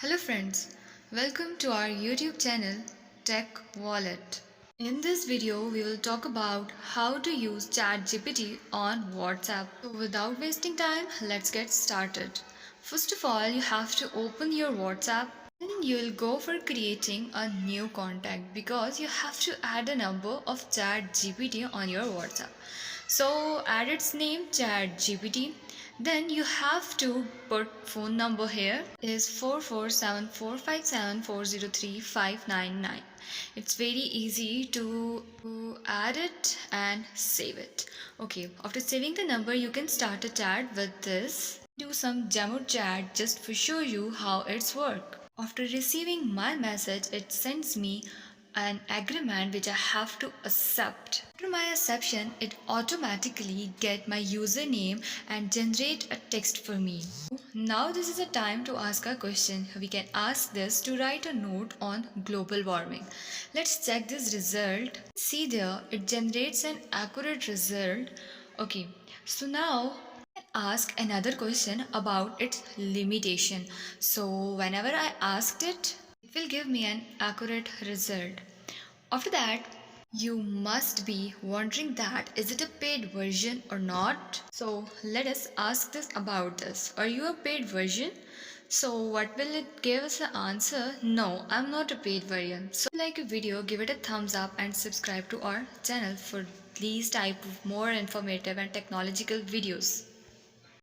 Hello friends, welcome to our YouTube channel Tech Wallet. In this video, we will talk about how to use ChatGPT on WhatsApp. So without wasting time, let's get started. First of all, you have to open your WhatsApp and you will go for creating a new contact because you have to add a number of ChatGPT on your WhatsApp. So add its name ChatGPT. Then you have to put phone number here is 447457403599. It's very easy to add it and save it. Okay, after saving the number you can start a chat with this. Do some demo chat just to show you how it's work. After receiving my message, it sends me an agreement which I have to accept. After my acceptance, it automatically get my username and generate a text for me. Now this is a time to ask a question. We can ask this to write a note on global warming. Let's check this result. See there, it generates an accurate result. Okay, so now ask another question about its limitation. So whenever I asked it, it will give me an accurate result. After that, you must be wondering that is it a paid version or not? So let us ask this about this. Are you a paid version? So what will it give us the answer? No, I'm not a paid version. So if you like a video, give it a thumbs up and subscribe to our channel for these type of more informative and technological videos.